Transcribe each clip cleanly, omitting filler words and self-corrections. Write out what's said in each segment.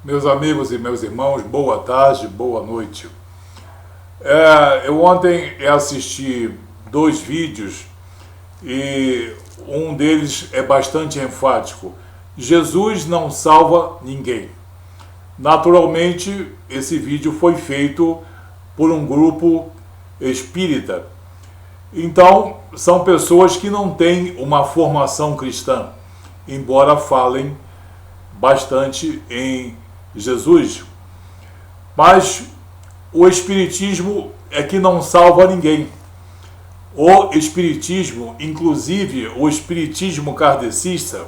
Meus amigos e meus irmãos, boa tarde, boa noite. Eu ontem assisti 2 vídeos e um deles é bastante enfático. Jesus não salva ninguém. Naturalmente, esse vídeo foi feito por um grupo espírita. Então, são pessoas que não têm uma formação cristã, embora falem bastante em Jesus. Mas o Espiritismo é que não salva ninguém. O Espiritismo, inclusive o Espiritismo kardecista,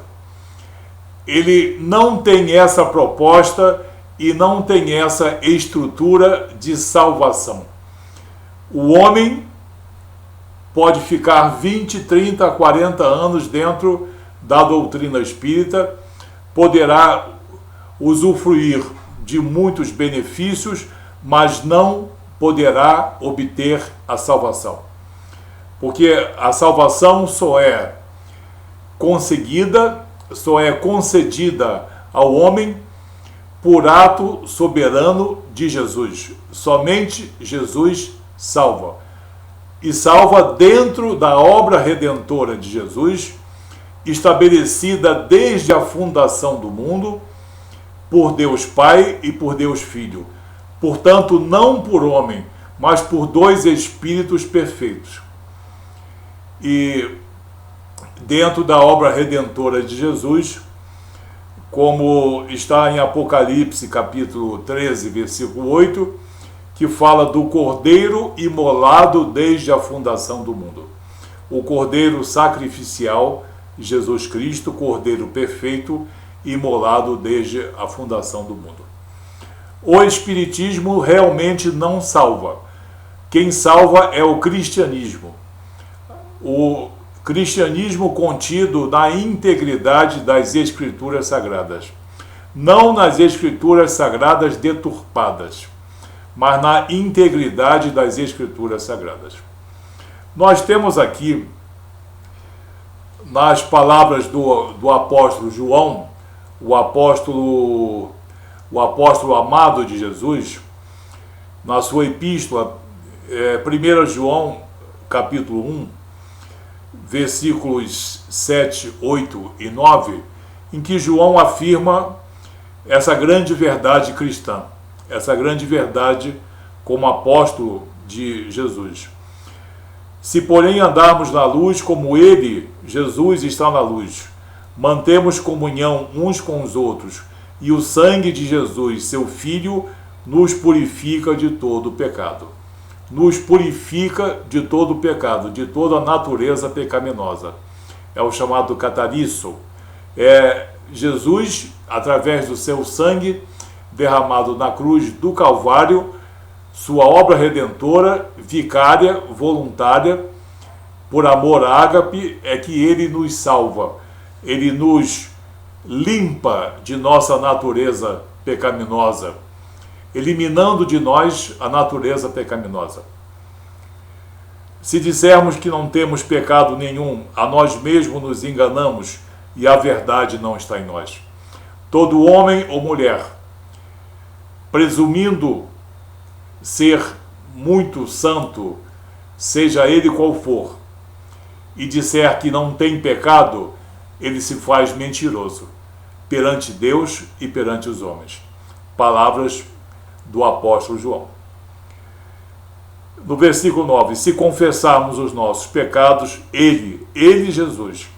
ele não tem essa proposta e não tem essa estrutura de salvação. O homem pode ficar 20, 30, 40 anos dentro da doutrina espírita, poderá usufruir de muitos benefícios, mas não poderá obter a salvação. Porque a salvação só é conseguida, só é concedida ao homem por ato soberano de Jesus. Somente Jesus salva. E salva dentro da obra redentora de Jesus, estabelecida desde a fundação do mundo, por Deus Pai e por Deus Filho. Portanto, não por homem, mas por 2 Espíritos perfeitos. E dentro da obra redentora de Jesus, como está em Apocalipse, capítulo 13, versículo 8, que fala do Cordeiro imolado desde a fundação do mundo. O Cordeiro sacrificial, Jesus Cristo, Cordeiro perfeito, imolado desde a fundação do mundo. O Espiritismo realmente não salva. Quem salva é o cristianismo. O cristianismo contido na integridade das Escrituras Sagradas. Não nas Escrituras Sagradas deturpadas, mas na integridade das Escrituras Sagradas. Nós temos aqui, nas palavras do apóstolo João, o apóstolo amado de Jesus, na sua epístola, 1 João, capítulo 1, versículos 7, 8 e 9, em que João afirma essa grande verdade cristã, essa grande verdade como apóstolo de Jesus. Se, porém, andarmos na luz como ele, Jesus, está na luz, mantemos comunhão uns com os outros, e o sangue de Jesus, seu Filho, nos purifica de todo o pecado. Nos purifica de todo o pecado, de toda a natureza pecaminosa. É o chamado catariço. É Jesus, através do seu sangue derramado na cruz do Calvário, sua obra redentora, vicária, voluntária, por amor ágape, é que ele nos salva. Ele nos limpa de nossa natureza pecaminosa, eliminando de nós a natureza pecaminosa. Se dissermos que não temos pecado nenhum, a nós mesmos nos enganamos e a verdade não está em nós. Todo homem ou mulher, presumindo ser muito santo, seja ele qual for, e disser que não tem pecado, ele se faz mentiroso perante Deus e perante os homens. Palavras do apóstolo João. No versículo 9, se confessarmos os nossos pecados, ele, Jesus,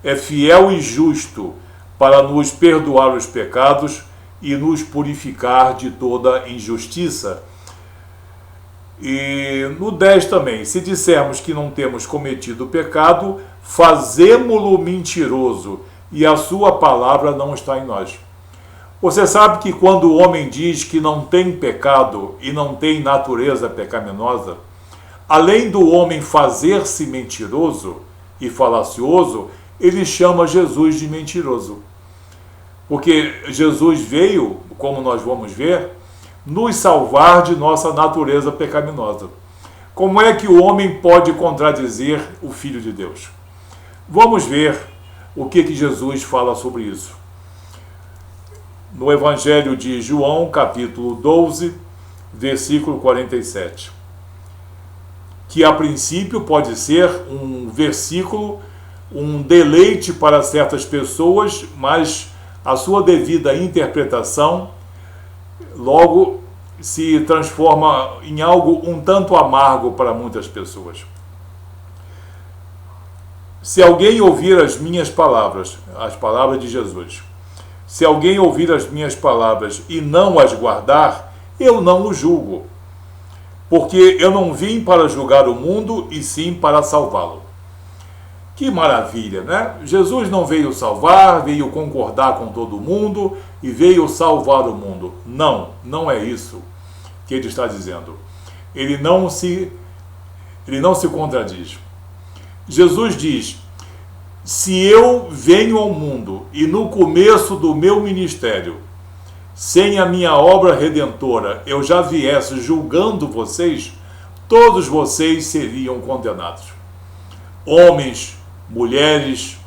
é fiel e justo para nos perdoar os pecados e nos purificar de toda injustiça. E no 10 também, se dissermos que não temos cometido pecado, fazemo-lo mentiroso e a sua palavra não está em nós. Você sabe que quando o homem diz que não tem pecado e não tem natureza pecaminosa, além do homem fazer-se mentiroso e falacioso, ele chama Jesus de mentiroso. Porque Jesus veio, como nós vamos ver, nos salvar de nossa natureza pecaminosa. Como é que o homem pode contradizer o Filho de Deus? Vamos ver o que Jesus fala sobre isso. no Evangelho de João, capítulo 12, versículo 47. Que a princípio pode ser um versículo, um deleite para certas pessoas, mas a sua devida interpretação logo se transforma em algo um tanto amargo para muitas pessoas. Se alguém ouvir as minhas palavras, as palavras de Jesus, se alguém ouvir as minhas palavras e não as guardar, eu não o julgo, porque eu não vim para julgar o mundo, e sim para salvá-lo. Que maravilha, né? Jesus não veio salvar, veio concordar com todo mundo e veio salvar o mundo. Não, não é isso que ele está dizendo. Ele não se contradiz. Jesus diz: se eu venho ao mundo e no começo do meu ministério, sem a minha obra redentora, eu já viesse julgando vocês, todos vocês seriam condenados. Homens, mulheres,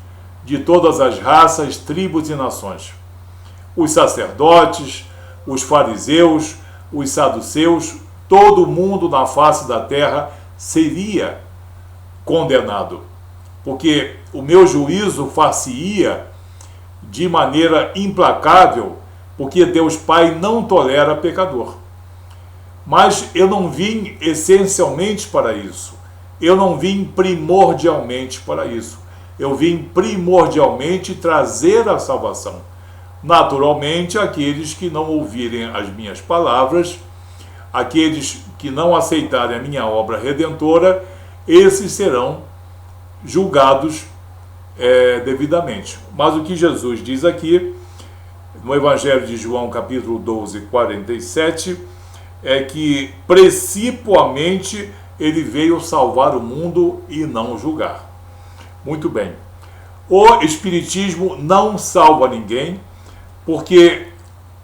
de todas as raças, tribos e nações. Os sacerdotes, os fariseus, os saduceus, todo mundo na face da terra seria condenado, porque o meu juízo far-se-ia de maneira implacável, porque Deus Pai não tolera pecador. Mas eu não vim essencialmente para isso. Eu não vim primordialmente para isso. Eu vim primordialmente trazer a salvação. Naturalmente, aqueles que não ouvirem as minhas palavras, aqueles que não aceitarem a minha obra redentora, esses serão julgados devidamente. Mas o que Jesus diz aqui, no Evangelho de João, capítulo 12, 47, é que principalmente ele veio salvar o mundo e não julgar. Muito bem. O Espiritismo não salva ninguém, porque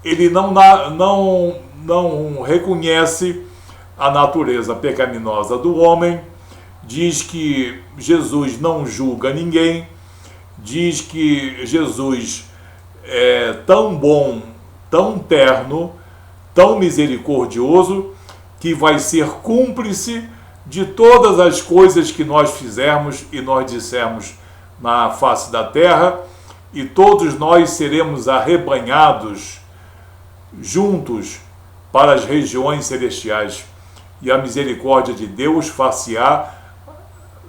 ele não reconhece a natureza pecaminosa do homem, diz que Jesus não julga ninguém, diz que Jesus é tão bom, tão terno, tão misericordioso, que vai ser cúmplice de todas as coisas que nós fizermos e nós dissermos na face da terra, e todos nós seremos arrebanhados juntos para as regiões celestiais, e a misericórdia de Deus far-se-á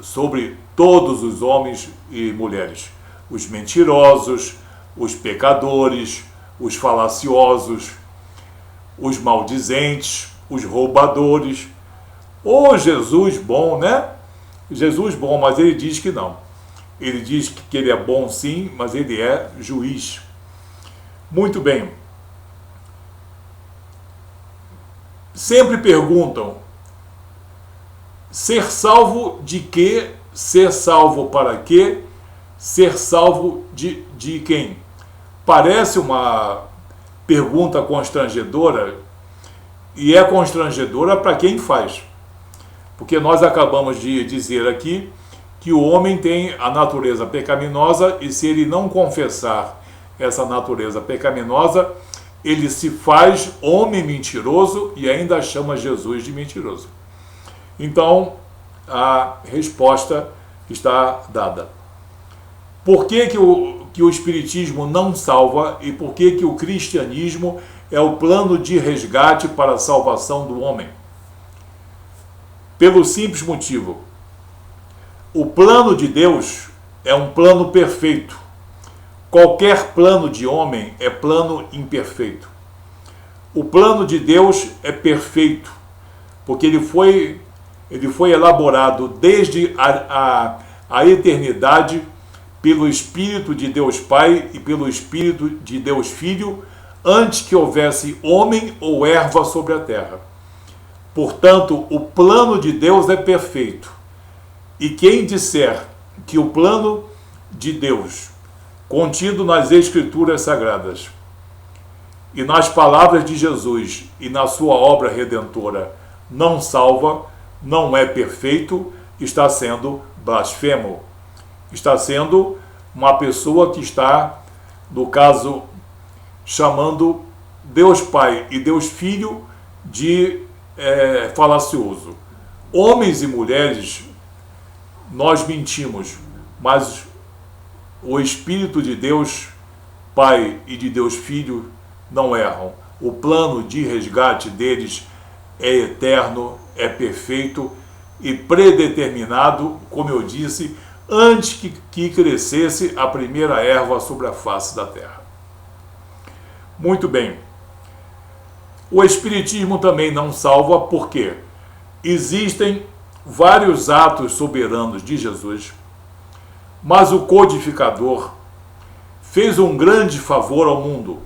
sobre todos os homens e mulheres, os mentirosos, os pecadores, os falaciosos, os maldizentes, os roubadores. Ô Jesus bom, né? Jesus bom, mas ele diz que não. Ele diz que ele é bom sim, mas ele é juiz. Muito bem. Sempre perguntam: ser salvo de quê? Ser salvo para quê? Ser salvo de quem? Parece uma pergunta constrangedora, e é constrangedora para quem faz. Porque nós acabamos de dizer aqui que o homem tem a natureza pecaminosa, e se ele não confessar essa natureza pecaminosa, ele se faz homem mentiroso e ainda chama Jesus de mentiroso. Então, a resposta está dada. Por que o Espiritismo não salva, e por que o cristianismo é o plano de resgate para a salvação do homem? Pelo simples motivo: o plano de Deus é um plano perfeito. Qualquer plano de homem é plano imperfeito. O plano de Deus é perfeito, porque ele foi elaborado desde a eternidade pelo Espírito de Deus Pai e pelo Espírito de Deus Filho, antes que houvesse homem ou erva sobre a terra. Portanto, o plano de Deus é perfeito. E quem disser que o plano de Deus, contido nas Escrituras Sagradas e nas palavras de Jesus e na sua obra redentora, não salva, não é perfeito, está sendo blasfemo. Está sendo uma pessoa que está, no caso chamando Deus Pai e Deus Filho de falacioso. Homens e mulheres, nós mentimos, mas o Espírito de Deus Pai e de Deus Filho não erram. O plano de resgate deles é eterno, é perfeito e predeterminado, como eu disse, antes que crescesse a primeira erva sobre a face da terra. Muito bem. O Espiritismo também não salva porque existem vários atos soberanos de Jesus, mas o codificador fez um grande favor ao mundo.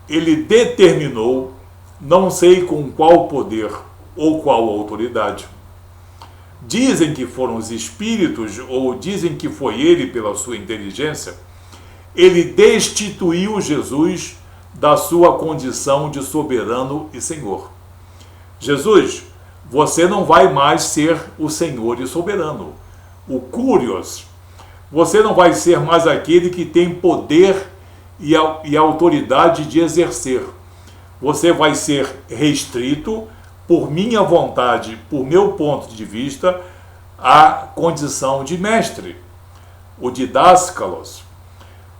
Ele determinou, não sei com qual poder ou qual autoridade. Dizem que foram os espíritos, ou dizem que foi ele pela sua inteligência. Ele destituiu Jesus da sua condição de soberano e Senhor. Jesus, você não vai mais ser o Senhor e soberano, o Curios. Você não vai ser mais aquele que tem poder e autoridade de exercer. Você vai ser restrito, por minha vontade, por meu ponto de vista, à condição de mestre, o didáscalos.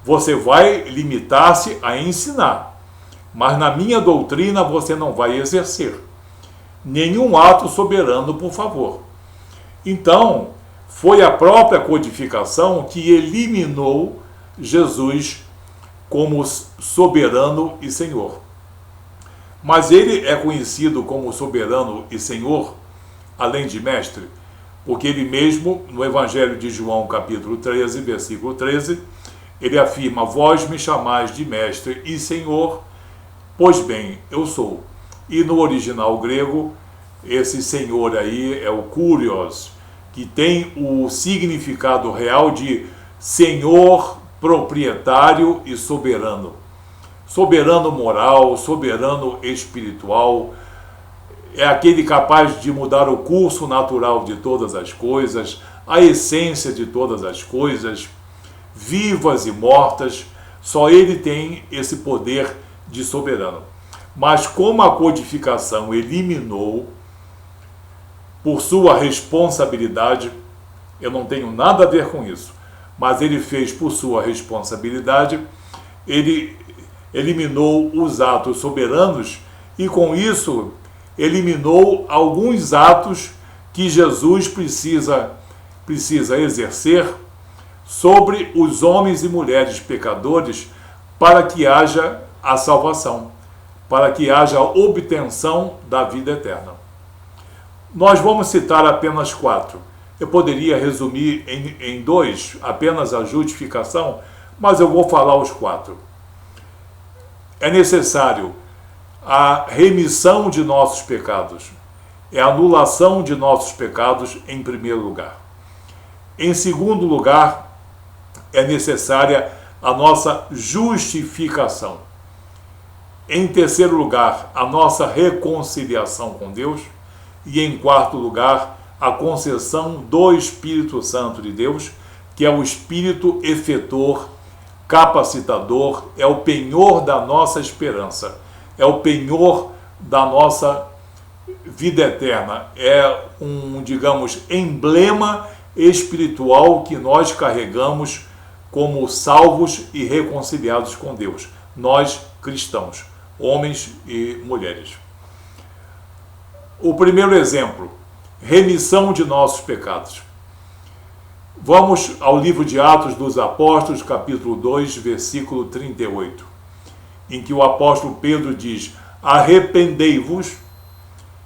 Você vai limitar-se a ensinar, mas na minha doutrina você não vai exercer nenhum ato soberano, por favor. Então, foi a própria codificação que eliminou Jesus como soberano e Senhor. Mas ele é conhecido como soberano e Senhor, além de mestre, porque ele mesmo, no Evangelho de João, capítulo 13, versículo 13, ele afirma: vós me chamais de mestre e Senhor, pois bem, eu sou. E no original grego, esse Senhor aí é o Kurios, que tem o significado real de Senhor, proprietário e soberano. Soberano moral, soberano espiritual, é aquele capaz de mudar o curso natural de todas as coisas, a essência de todas as coisas, vivas e mortas. Só ele tem esse poder de soberano. Mas como a codificação eliminou, por sua responsabilidade, eu não tenho nada a ver com isso, mas ele fez por sua responsabilidade, ele eliminou os atos soberanos e com isso eliminou alguns atos que Jesus precisa exercer sobre os homens e mulheres pecadores para que haja a salvação, para que haja a obtenção da vida eterna. Nós vamos citar apenas 4. Eu poderia resumir em 2, apenas a justificação, mas eu vou falar os 4. É necessário a remissão de nossos pecados, é a anulação de nossos pecados em primeiro lugar. Em segundo lugar, é necessária a nossa justificação. Em terceiro lugar, a nossa reconciliação com Deus. E em quarto lugar, a concessão do Espírito Santo de Deus, que é o Espírito efetor, capacitador, é o penhor da nossa esperança, é o penhor da nossa vida eterna, é um, digamos, emblema espiritual que nós carregamos como salvos e reconciliados com Deus, nós cristãos, homens e mulheres. O primeiro exemplo, remissão de nossos pecados. Vamos ao livro de Atos dos Apóstolos, capítulo 2, versículo 38, em que o apóstolo Pedro diz: arrependei-vos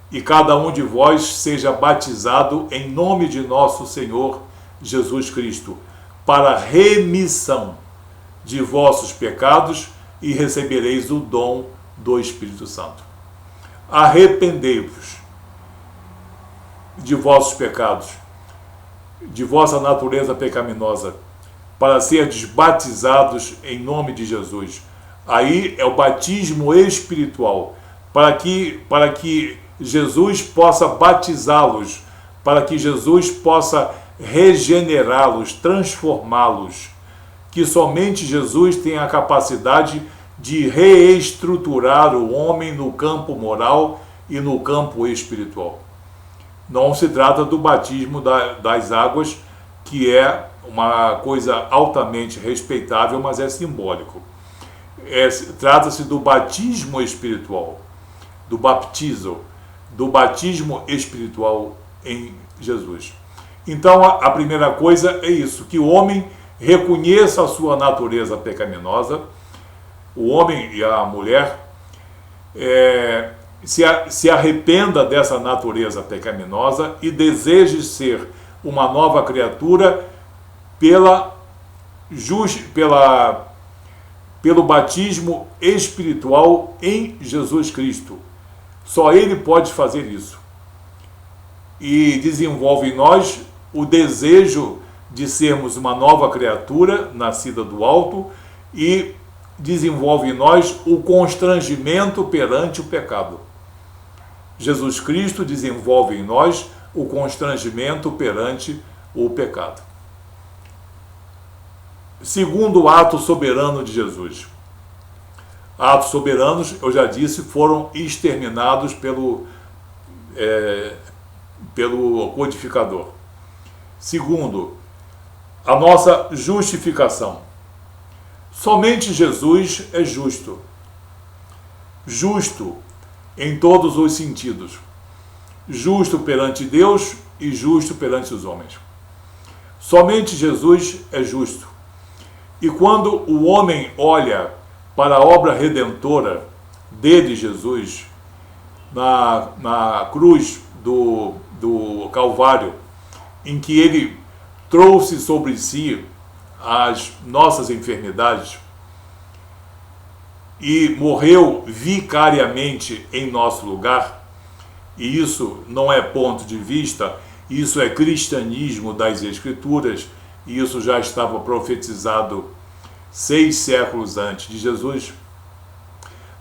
e cada um de vós seja batizado em nome de nosso Senhor Jesus Cristo, para remissão de vossos pecados, e recebereis o dom do Espírito Santo. Arrependei-vos de vossos pecados, de vossa natureza pecaminosa, para serdes batizados em nome de Jesus. Aí é o batismo espiritual, para que Jesus possa batizá-los, para que Jesus possa regenerá-los, transformá-los, que somente Jesus tem a capacidade de reestruturar o homem no campo moral e no campo espiritual. Não se trata do batismo das águas, que é uma coisa altamente respeitável, mas é simbólico. Trata-se do batismo espiritual, do baptizo, do batismo espiritual em Jesus. Então, a primeira coisa é isso, que o homem reconheça a sua natureza pecaminosa, o homem e a mulher se arrependa dessa natureza pecaminosa e deseje ser uma nova criatura pelo batismo espiritual em Jesus Cristo. Só Ele pode fazer isso. E desenvolve em nós o desejo de sermos uma nova criatura nascida do alto e desenvolve em nós o constrangimento perante o pecado. Jesus Cristo desenvolve em nós o constrangimento perante o pecado. Segundo ato soberano de Jesus. Atos soberanos, eu já disse, foram exterminados pelo codificador. Segundo, a nossa justificação. Somente Jesus é justo. Justo em todos os sentidos. Justo perante Deus e justo perante os homens. Somente Jesus é justo. E quando o homem olha para a obra redentora dele, Jesus, na cruz do Calvário, em que ele trouxe sobre si as nossas enfermidades e morreu vicariamente em nosso lugar, e isso não é ponto de vista, isso é cristianismo das Escrituras, e isso já estava profetizado 6 séculos antes de Jesus.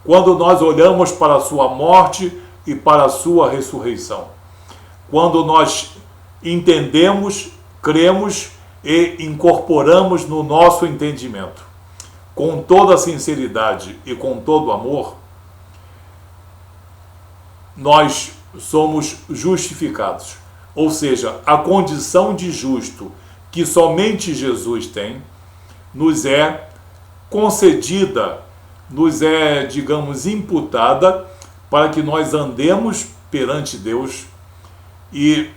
Quando nós olhamos para a sua morte e para a sua ressurreição, quando nós entendemos, cremos e incorporamos no nosso entendimento, com toda a sinceridade e com todo o amor, nós somos justificados. Ou seja, a condição de justo que somente Jesus tem, nos é concedida, nos é, digamos, imputada para que nós andemos perante Deus e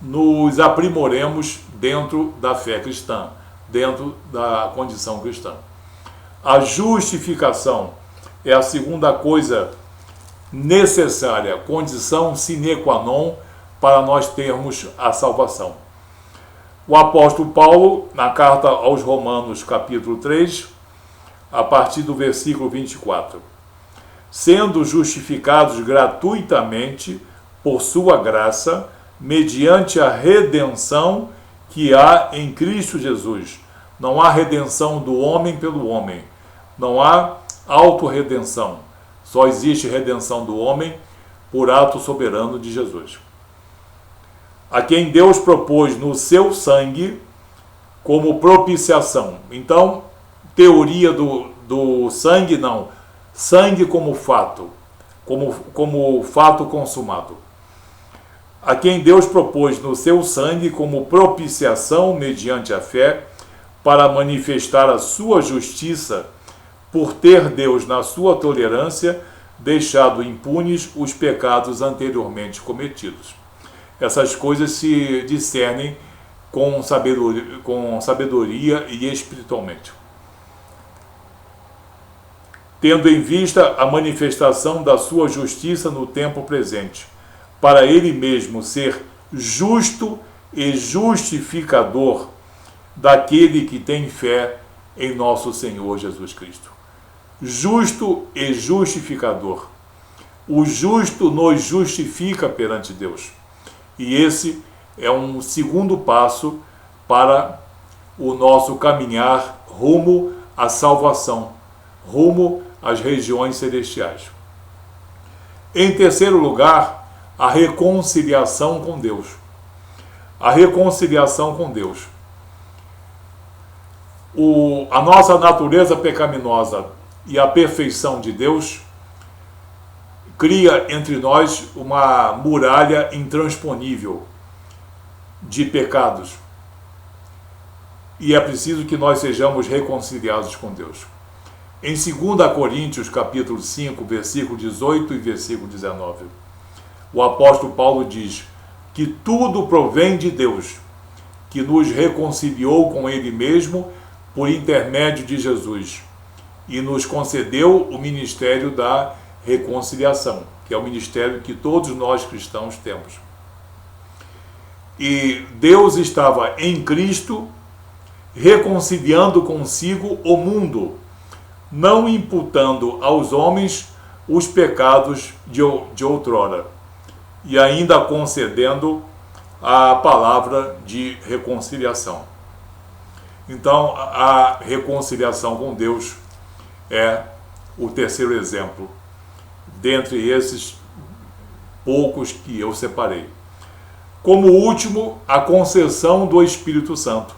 nos aprimoremos dentro da fé cristã, dentro da condição cristã. A justificação é a segunda coisa necessária, condição sine qua non para nós termos a salvação. O apóstolo Paulo, na carta aos Romanos, capítulo 3, a partir do versículo 24, sendo justificados gratuitamente por sua graça, mediante a redenção que há em Cristo Jesus. Não há redenção do homem pelo homem, não há autorredenção, só existe redenção do homem por ato soberano de Jesus, a quem Deus propôs no seu sangue como propiciação. Então, teoria do sangue, não. Sangue como fato, como fato consumado. A quem Deus propôs no seu sangue como propiciação mediante a fé, para manifestar a sua justiça, por ter Deus, na sua tolerância, deixado impunes os pecados anteriormente cometidos. Essas coisas se discernem com sabedoria e espiritualmente. Tendo em vista a manifestação da sua justiça no tempo presente, para ele mesmo ser justo e justificador daquele que tem fé em nosso Senhor Jesus Cristo. Justo e justificador. O justo nos justifica perante Deus. E esse é um segundo passo para o nosso caminhar rumo à salvação, rumo às regiões celestiais. Em terceiro lugar, a reconciliação com Deus. A reconciliação com Deus. a nossa natureza pecaminosa e a perfeição de Deus cria entre nós uma muralha intransponível de pecados. E é preciso que nós sejamos reconciliados com Deus. Em 2 Coríntios, capítulo 5, versículo 18 e versículo 19, o apóstolo Paulo diz que tudo provém de Deus, que nos reconciliou com Ele mesmo por intermédio de Jesus e nos concedeu o ministério da reconciliação, que é o ministério que todos nós cristãos temos. E Deus estava em Cristo reconciliando consigo o mundo, não imputando aos homens os pecados de outrora, e ainda concedendo a palavra de reconciliação. Então, a reconciliação com Deus é o terceiro exemplo, dentre esses poucos que eu separei. Como último, a concessão do Espírito Santo,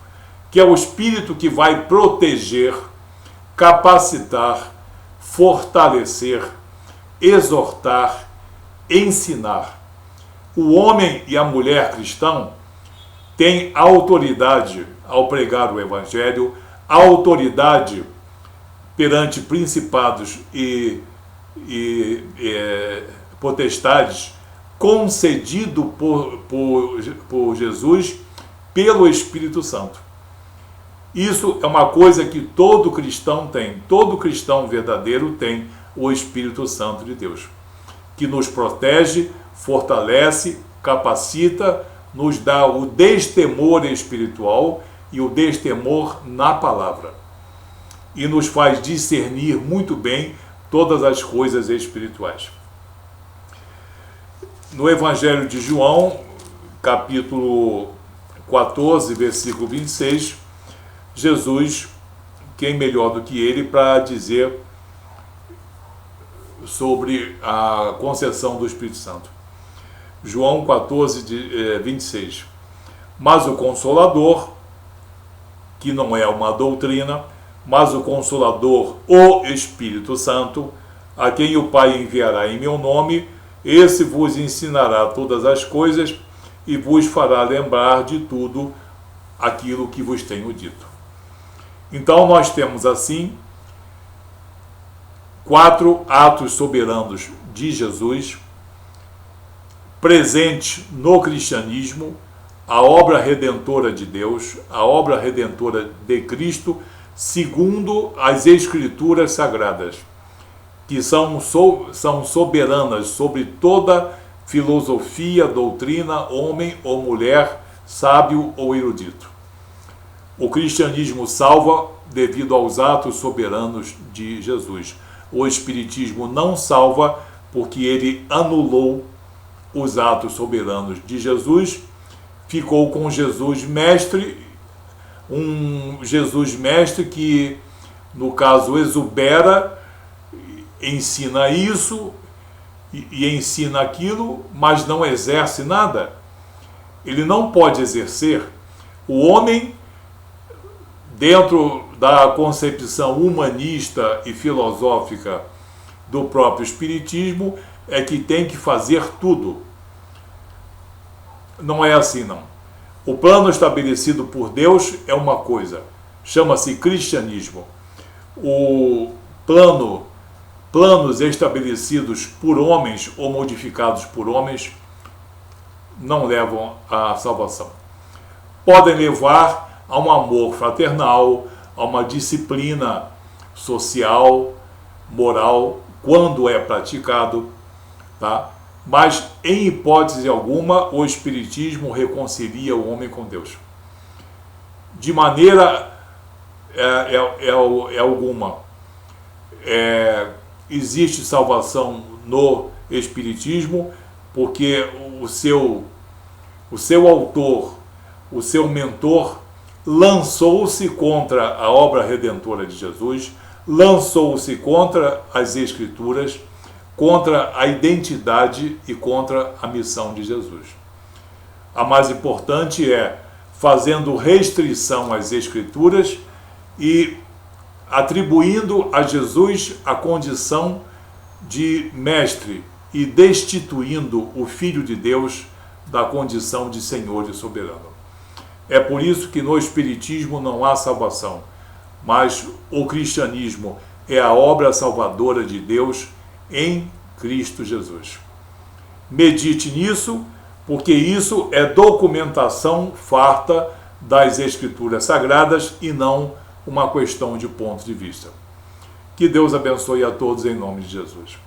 que é o Espírito que vai proteger, capacitar, fortalecer, exortar, ensinar. O homem e a mulher cristão têm autoridade ao pregar o Evangelho, autoridade perante principados e potestades, concedido por Jesus pelo Espírito Santo. Isso é uma coisa que todo cristão tem, todo cristão verdadeiro tem o Espírito Santo de Deus, que nos protege, fortalece, capacita, nos dá o destemor espiritual e o destemor na palavra, e nos faz discernir muito bem todas as coisas espirituais. No Evangelho de João, capítulo 14, versículo 26, Jesus, quem melhor do que ele para dizer sobre a concessão do Espírito Santo. João 14, 26. Mas o Consolador, que não é uma doutrina, mas o Consolador, o Espírito Santo, a quem o Pai enviará em meu nome, esse vos ensinará todas as coisas e vos fará lembrar de tudo aquilo que vos tenho dito. Então nós temos assim 4 atos soberanos de Jesus, presente no cristianismo, a obra redentora de Deus, a obra redentora de Cristo, segundo as Escrituras Sagradas, que são soberanas sobre toda filosofia, doutrina, homem ou mulher, sábio ou erudito. O cristianismo salva devido aos atos soberanos de Jesus. O espiritismo não salva porque ele anulou os atos soberanos de Jesus, ficou com Jesus mestre, um Jesus mestre que, no caso, exubera, ensina isso e ensina aquilo, mas não exerce nada. Ele não pode exercer. O homem, dentro da concepção humanista e filosófica do próprio espiritismo, é que tem que fazer tudo. Não é assim, não. O plano estabelecido por Deus é uma coisa, chama-se cristianismo. Planos estabelecidos por homens ou modificados por homens não levam à salvação. Podem levar a um amor fraternal, a uma disciplina social, moral, quando é praticado, tá? Mas, em hipótese alguma, o Espiritismo reconcilia o homem com Deus. De maneira alguma. Existe salvação no Espiritismo, porque o seu autor, o seu mentor, lançou-se contra a obra redentora de Jesus, lançou-se contra as Escrituras, contra a identidade e contra a missão de Jesus. A mais importante é fazendo restrição às Escrituras e atribuindo a Jesus a condição de mestre e destituindo o Filho de Deus da condição de Senhor e soberano. É por isso que no Espiritismo não há salvação, mas o cristianismo é a obra salvadora de Deus em Cristo Jesus. Medite nisso, porque isso é documentação farta das Escrituras Sagradas e não uma questão de ponto de vista. Que Deus abençoe a todos em nome de Jesus.